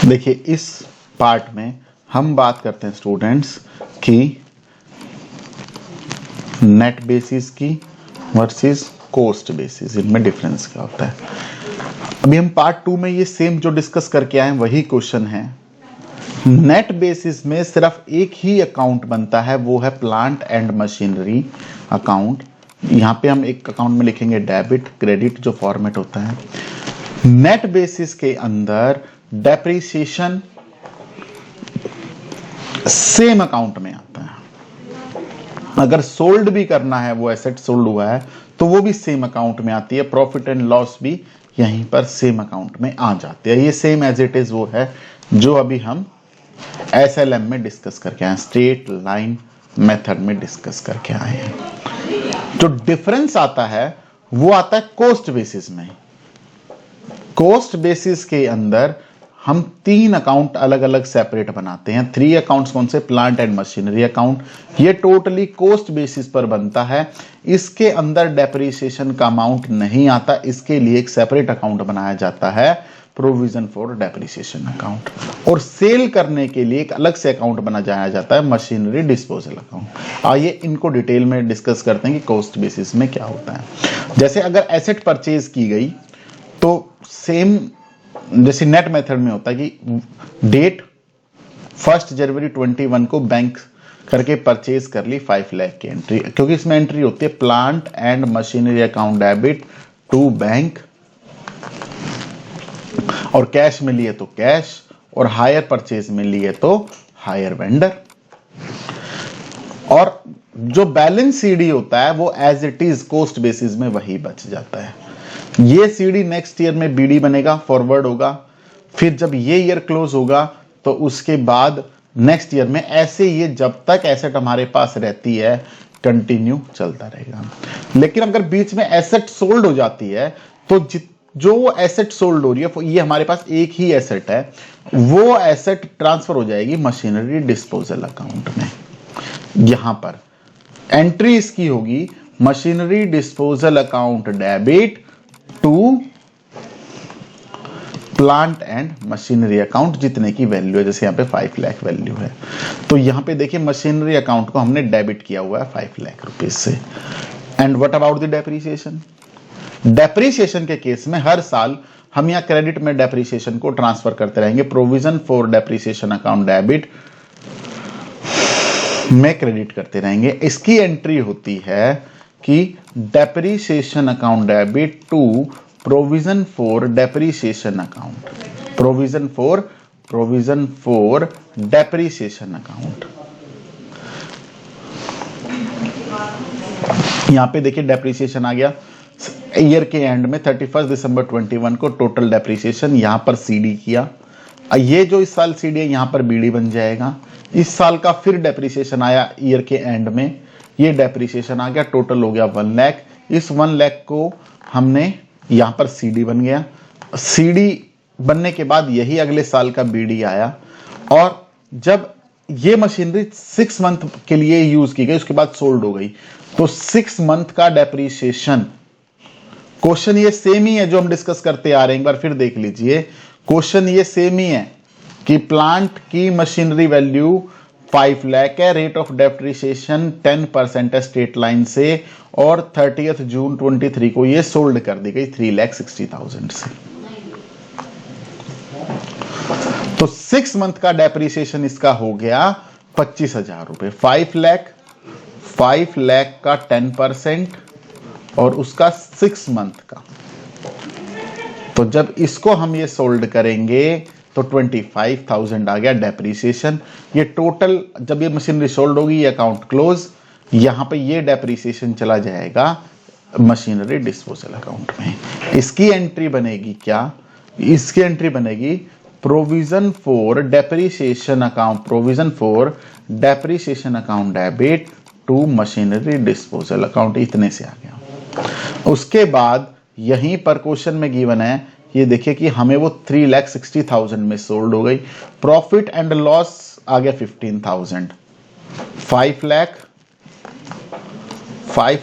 देखिए इस पार्ट में हम बात करते हैं स्टूडेंट्स कि नेट बेसिस की वर्सेस कॉस्ट बेसिस, इनमें डिफरेंस क्या होता है। अभी हम पार्ट 2 में ये सेम जो डिस्कस करके आए हैं वही क्वेश्चन है। नेट बेसिस में सिर्फ एक ही अकाउंट बनता है, वो है प्लांट एंड मशीनरी अकाउंट। यहाँ पे हम एक अकाउंट में लिखेंगे डेबिट क्रेडिट, जो फॉर्मेट होता है। नेट बेसिस के अंदर डेप्रिसिएशन सेम अकाउंट में आता है। अगर सोल्ड भी करना है, वो एसेट सोल्ड हुआ है तो वो भी सेम अकाउंट में आती है। प्रॉफिट एंड लॉस भी यहीं पर सेम अकाउंट में आ जाती है। ये सेम एज इट इज वो है जो अभी हम SLM में डिस्कस करके आए, स्ट्रेट लाइन मेथड में डिस्कस करके आए हैं। जो डिफरेंस आता है वो आता है कॉस्ट बेसिस में। कॉस्ट बेसिस के अंदर हम 3 अकाउंट अलग अलग सेपरेट बनाते हैं। 3 अकाउंट्स कौन से? Plant and machinery account. ये टोटली कॉस्ट बेसिस पर बनता है। इसके अंदर डेप्रिसिएशन का अमाउंट नहीं आता, इसके लिए एक सेपरेट अकाउंट बनाया जाता है, प्रोविजन फॉर डेप्रिसिएशन अकाउंट। और सेल करने के लिए एक अलग से अकाउंट बनाया जाता है, मशीनरी डिस्पोजल अकाउंट। आइए इनको डिटेल में डिस्कस करते हैं कि कॉस्ट बेसिस में क्या होता है। जैसे अगर एसेट परचेज की गई तो सेम जैसे नेट मेथड में होता है कि डेट 1 जनवरी 21 को बैंक करके परचेज कर ली 5 लाख की एंट्री, क्योंकि इसमें एंट्री होती है plant and machinery account debit to bank, और कैश में लिए तो कैश, और हायर परचेज में लिए तो हायर वेंडर। और जो बैलेंस सीडी होता है वो as it is cost basis में वही बच जाता है। ये सीडी नेक्स्ट ईयर में बीडी बनेगा, फॉरवर्ड होगा। फिर जब ये ईयर क्लोज होगा तो उसके बाद नेक्स्ट ईयर में ऐसे ये जब तक एसेट हमारे पास रहती है कंटिन्यू चलता रहेगा। लेकिन अगर बीच में एसेट सोल्ड हो जाती है तो जो एसेट सोल्ड हो रही है, ये हमारे पास एक ही एसेट है, वो एसेट ट्रांसफर हो जाएगी मशीनरी डिस्पोजल अकाउंट में। यहां पर एंट्री इसकी होगी machinery disposal account debit to plant and machinery account, जितने की वैल्यू है। जैसे यहां पे 5 लाख वैल्यू है तो यहां पे देखिए मशीनरी अकाउंट को हमने डेबिट किया हुआ है 5 लाख रुपीज से। And what about the depreciation? Depreciation के केस में हर साल हम यहां क्रेडिट में डेप्रिसिएशन को ट्रांसफर करते रहेंगे। Provision for depreciation account debit में क्रेडिट करते रहेंगे। इसकी एंट्री होती है कि depreciation account debit to provision for depreciation account, provision for depreciation account. यहां पे देखिए डेप्रिसिएशन आ गया ईयर के एंड में 31 दिसंबर 21 को टोटल डेप्रिसिएशन यहां पर सीडी किया। ये जो इस साल सीडी है यहां पर बीडी बन जाएगा। इस साल का फिर डेप्रिसिएशन आया ईयर के एंड में, ये डेप्रिसिएशन आ गया, टोटल हो गया 1 लाख। इस 1 लाख को हमने यहां पर सीडी बन गया। सीडी बनने के बाद यही अगले साल का बीडी आया। और जब ये मशीनरी 6 मंथ के लिए यूज की गई, उसके बाद सोल्ड हो गई, तो 6 मंथ का डेप्रिसिएशन, क्वेश्चन ये सेम ही है जो हम डिस्कस करते आ रहे हैं। एक बार फिर देख लीजिए, क्वेश्चन ये सेम ही है कि प्लांट की मशीनरी वैल्यू 5 लाख है, रेट ऑफ डेप्रिसिएशन 10% है स्ट्रेट लाइन से, और 30 जून 23 को ये सोल्ड कर दी गई 3,60,000 से। तो 6 मंथ का डेप्रिसिएशन इसका हो गया 25,000 रुपए। 5 लाख का 10% और उसका 6 मंथ का। तो जब इसको हम ये सोल्ड करेंगे तो 25,000 आ गया डेप्रिसिएशन। ये टोटल जब ये मशीनरी सोल्ड होगी, ये अकाउंट क्लोज, यहां पे ये डेप्रिसिएशन चला जाएगा मशीनरी डिस्पोजल अकाउंट में। इसकी एंट्री बनेगी क्या? इसकी एंट्री बनेगी provision for depreciation account, provision for depreciation account debit to machinery disposal account. इतने से आ गया। उसके बाद यहीं पर क्वेश्चन में गिवन है, ये देखिए कि हमें वो 3,60,000 में सोल्ड हो गई। प्रॉफिट एंड लॉस आ गया 15,000। 5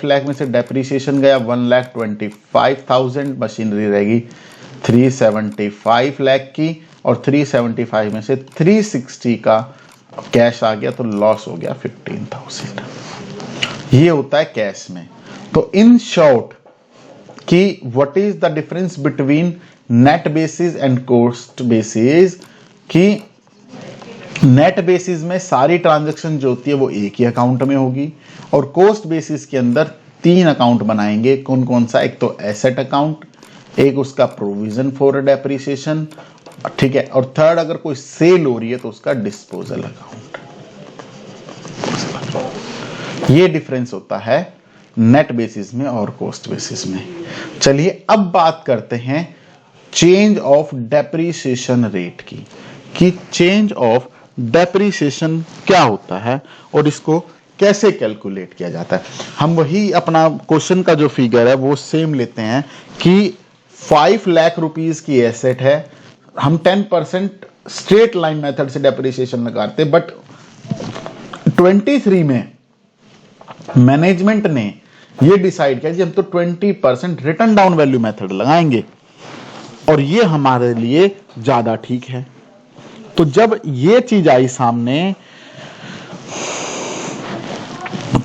लाख में से डेप्रिसिएशन गया 1,25,000, मशीनरी रहेगी 375 लाख की, और 375 में से 360 का कैश आ गया, तो लॉस हो गया 15,000। ये होता है कैश में। तो इन शॉर्ट कि what is the difference between net basis and cost basis, कि नेट बेसिस में सारी ट्रांजैक्शन जो होती है वो एक ही अकाउंट में होगी, और कॉस्ट बेसिस के अंदर 3 अकाउंट बनाएंगे। कौन कौन सा? एक तो एसेट अकाउंट, एक उसका प्रोविजन फॉर डेप्रिसिएशन, ठीक है, और थर्ड अगर कोई सेल हो रही है तो उसका डिस्पोजल अकाउंट। ये डिफरेंस होता है नेट बेसिस में और कॉस्ट बेसिस में। चलिए अब बात करते हैं चेंज ऑफ डेप्रिसिएशन रेट की, कि चेंज ऑफ डेप्रिसिएशन क्या होता है और इसको कैसे कैलकुलेट किया जाता है। हम वही अपना क्वेश्चन का जो फिगर है वो सेम लेते हैं कि 5 लाख रुपीस की एसेट है, हम 10% स्ट्रेट लाइन मेथड से डेप्रिसिएशन लगाते, बट 23 में मैनेजमेंट ने ये डिसाइड किया कि हम तो 20% रिटर्न डाउन वैल्यू मेथड लगाएंगे, और ये हमारे लिए ज्यादा ठीक है। तो जब ये चीज आई सामने,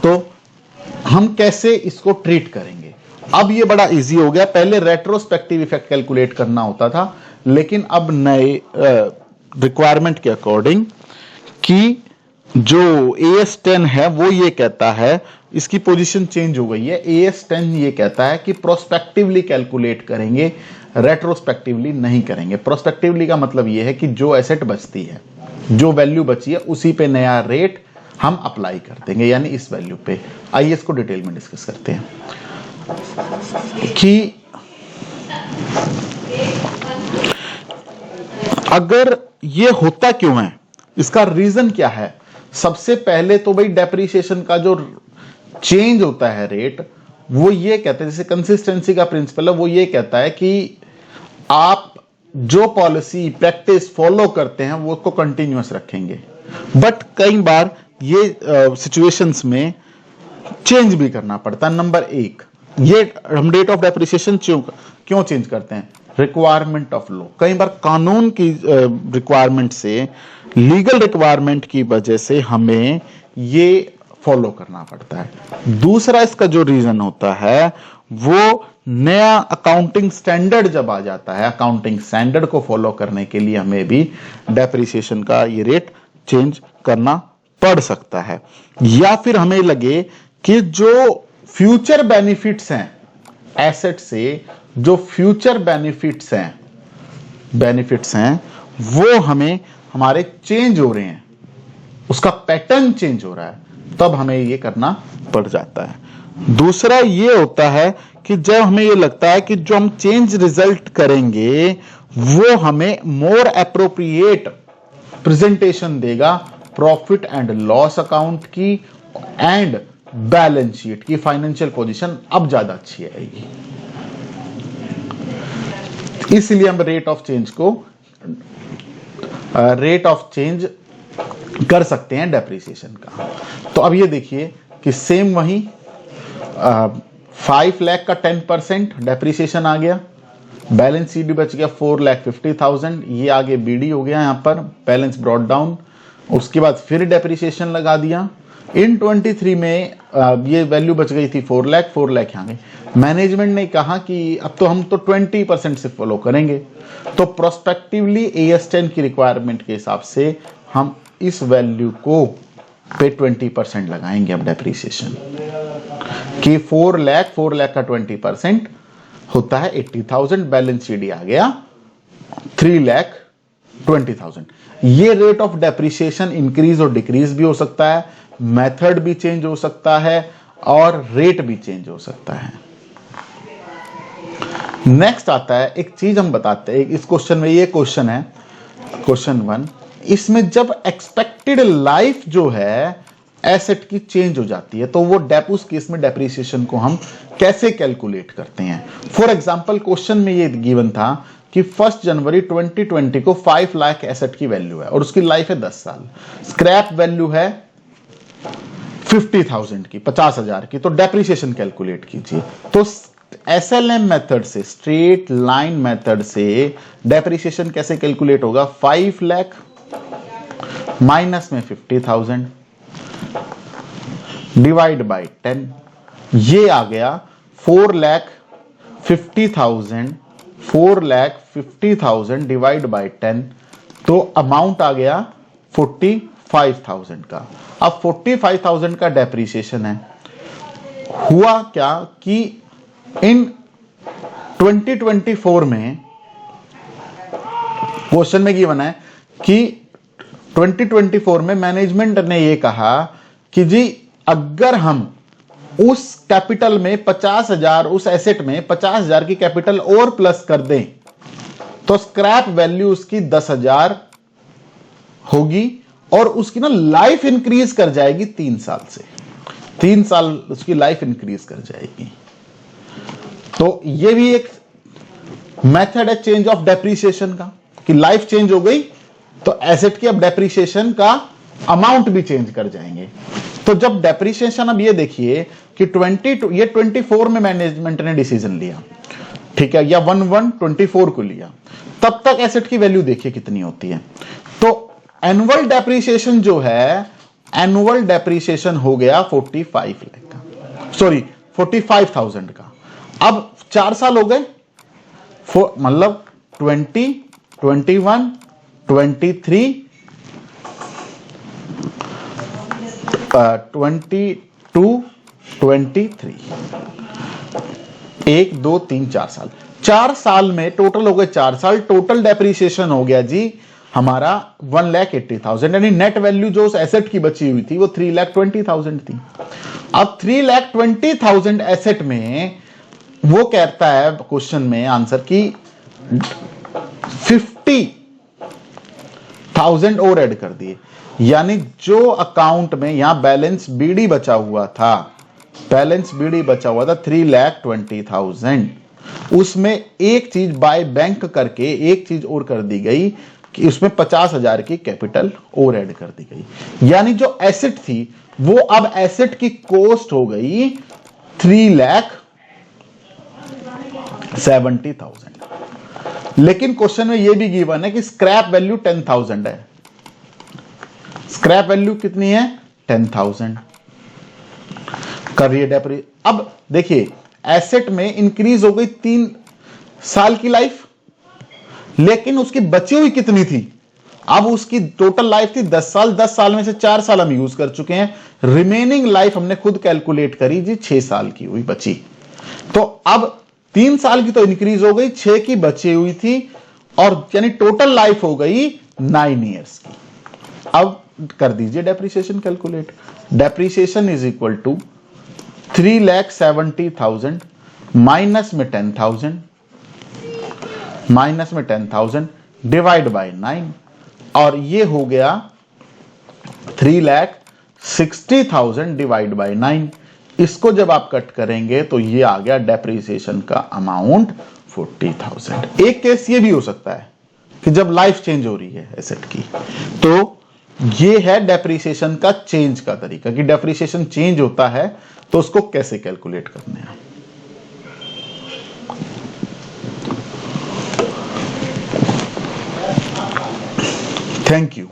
तो हम कैसे इसको ट्रीट करेंगे? अब ये बड़ा इजी हो गया। पहले रेट्रोस्पेक्टिव इफेक्ट कैलकुलेट करना होता था, लेकिन अब नए रिक्वायरमेंट के अकॉर्डिंग कि जो AS10 है वो ये कहता है, इसकी पोजीशन चेंज हो गई है। AS10 ये कहता है कि प्रोस्पेक्टिवली कैलकुलेट करेंगे, रेट्रोस्पेक्टिवली नहीं करेंगे। प्रोस्पेक्टिवली का मतलब ये है कि जो एसेट बचती है, जो वैल्यू बची है, उसी पे नया रेट हम अप्लाई कर देंगे, यानी इस वैल्यू पे। आइए इसको डिटेल में डिस्कस करते हैं कि अगर ये होता क्यों है, इसका रीजन क्या है। सबसे पहले तो भाई डेप्रिसिएशन का जो चेंज होता है रेट, वो ये कहते हैं, जैसे कंसिस्टेंसी का प्रिंसिपल है, वो ये कहता है कि आप जो पॉलिसी प्रैक्टिस फॉलो करते हैं वो को कंटिन्यूअस रखेंगे, बट कई बार ये सिचुएशंस में चेंज भी करना पड़ता है। नंबर 1, ये हम रेट ऑफ डेप्रिसिएशन क्यों चेंज करते हैं? Requirement of law. कई बार कानून की रिक्वायरमेंट से, लीगल रिक्वायरमेंट की वजह से हमें ये फॉलो करना पड़ता है। दूसरा इसका जो रीजन होता है वो नया अकाउंटिंग स्टैंडर्ड जब आ जाता है, अकाउंटिंग स्टैंडर्ड को फॉलो करने के लिए हमें भी डेप्रिसिएशन का ये रेट चेंज करना पड़ सकता है। या फिर हमें लगे कि जो फ्यूचर बेनिफिट्स हैं एसेट से, जो फ्यूचर बेनिफिट्स हैं वो हमारे चेंज हो रहे हैं, उसका पैटर्न चेंज हो रहा है, तब हमें ये करना पड़ जाता है। दूसरा ये होता है कि जब हमें ये लगता है कि जो हम चेंज रिजल्ट करेंगे वो हमें मोर एप्रोप्रिएट प्रेजेंटेशन देगा प्रॉफिट एंड लॉस अकाउंट की एंड बैलेंस शीट की, फाइनेंशियल पोजीशन अब ज्यादा अच्छी आएगी। इसलिए हम रेट ऑफ चेंज कर सकते हैं डेप्रिसिएशन का। तो अब ये देखिए कि सेम वही 5 लाख का 10% डेप्रिसिएशन आ गया, बैलेंस शीट भी बच गया 4,50,000, ये आगे BD हो गया, यहां पर बैलेंस ब्रॉट डाउन। उसके बाद फिर डेप्रिसिएशन लगा दिया। इन 23 में ये वैल्यू बच गई थी 4 लाख यहाँ गई। मैनेजमेंट ने कहा कि अब तो हम तो 20% से फॉलो करेंगे, तो प्रोस्पेक्टिवली AS10 की रिक्वायरमेंट के हिसाब से हम इस वैल्यू को पे 20% लगाएंगे। अब डेप्रिसिएशन कि 4 लाख का 20% होता है 80,000, बैलेंस शीट आ गया 3,20,000। ये रेट ऑफ डेप्रिसिएशन इंक्रीज और डिक्रीज भी हो सकता है, मेथड भी चेंज हो सकता है और रेट भी चेंज हो सकता है। नेक्स्ट आता है, एक चीज हम बताते हैं इस क्वेश्चन में, ये क्वेश्चन है क्वेश्चन 1, इसमें जब एक्सपेक्टेड लाइफ जो है एसेट की चेंज हो जाती है तो वो उस केस में डेप्रिसिएशन को हम कैसे कैलकुलेट करते हैं। फॉर एग्जांपल क्वेश्चन में ये गिवन था कि 1 जनवरी 2020 को 5 लाख एसेट की वैल्यू है और उसकी लाइफ है 10 साल, स्क्रैप वैल्यू है 50,000 की, 50,000 की, तो डेप्रिसिएशन कैलकुलेट कीजिए। तो SLM मेथड से, स्ट्रेट लाइन मेथड से डेप्रिसिएशन कैसे कैलकुलेट होगा? 5 लाख माइनस में 50,000 डिवाइड बाय 10, ये आ गया 4,50,000 डिवाइड बाय 10, तो अमाउंट आ गया 45,000 का। अब 45,000 का डेप्रिसिएशन है। हुआ क्या कि इन 2024 में क्वेश्चन में गिवन है कि 2024 में मैनेजमेंट ने यह कहा कि जी अगर हम उस कैपिटल में 50,000, उस एसेट में 50,000 की कैपिटल और प्लस कर दें तो स्क्रैप वैल्यू उसकी 10,000 होगी और उसकी ना लाइफ इंक्रीज कर जाएगी 3 साल से। 3 साल उसकी लाइफ इंक्रीज कर जाएगी। तो ये भी एक मेथड है चेंज ऑफ डेप्रिसिएशन का, कि लाइफ चेंज हो गई तो एसेट की अब डेप्रिसिएशन का अमाउंट भी चेंज कर जाएंगे। तो जब डेप्रिसिएशन, अब ये देखिए कि 24 में मैनेजमेंट ने डिसीजन लिया, ठीक है, या 1/1/24 को लिया, तब तक एसेट की वैल्यू देखिए कितनी होती है। तो एनुअल डेप्रिसिएशन जो है, एनुअल डेप्रिसिएशन हो गया 45 लाख का, सॉरी 45,000 का। अब 4 साल हो गए, मतलब 20, 21, 23, 22, 23, 1, 2, 3, 4 साल। 4 साल में टोटल हो गए 4 साल, टोटल डेप्रिसिएशन हो गया जी हमारा 1,80,000, यानी नेट वैल्यू जो उस एसेट की बची हुई थी वो 3,20,000 थी। अब 3,20,000 एसेट में वो कहता है क्वेश्चन में आंसर की 50,000 और ऐड कर दिए, यानी जो अकाउंट में यहां बैलेंस बीडी बचा हुआ था, बैलेंस बीडी बचा हुआ था 3,20,000, उसमें एक चीज बाय बैंक करके एक चीज और कर दी गई कि उसमें 50,000 की कैपिटल और ऐड कर दी गई, यानी जो एसेट थी वो अब एसेट की कॉस्ट हो गई 3,70,000। लेकिन क्वेश्चन में यह भी गिवन है कि स्क्रैप वैल्यू 10,000 है। स्क्रैप वैल्यू कितनी है? 10,000 कर रही है डेप्री। अब देखिए एसेट में इंक्रीज हो गई 3 साल की लाइफ, लेकिन उसकी बची हुई कितनी थी? अब उसकी टोटल लाइफ थी 10 साल, 10 साल में से 4 साल हम यूज कर चुके हैं, रिमेनिंग लाइफ हमने खुद कैलकुलेट करी जी 6 साल की हुई बची। तो अब 3 साल की तो इंक्रीज हो गई, 6 की बची हुई थी, और यानी टोटल लाइफ हो गई 9 ईयर्स की। अब कर दीजिए depreciation calculate. Depreciation is equal to 3,70,000 minus में 10,000 डिवाइड बाय 9, और ये हो गया 3,60,000 डिवाइड बाय 9। इसको जब आप कट करेंगे तो ये आ गया डेप्रिसिएशन का अमाउंट 40,000। एक केस ये भी हो सकता है कि जब लाइफ चेंज हो रही है एसेट की, तो ये है डेप्रिसिएशन का चेंज का तरीका, कि डेप्रिसिएशन चेंज होता है तो उसको कैसे कैलकुलेट करने हैं। Thank you.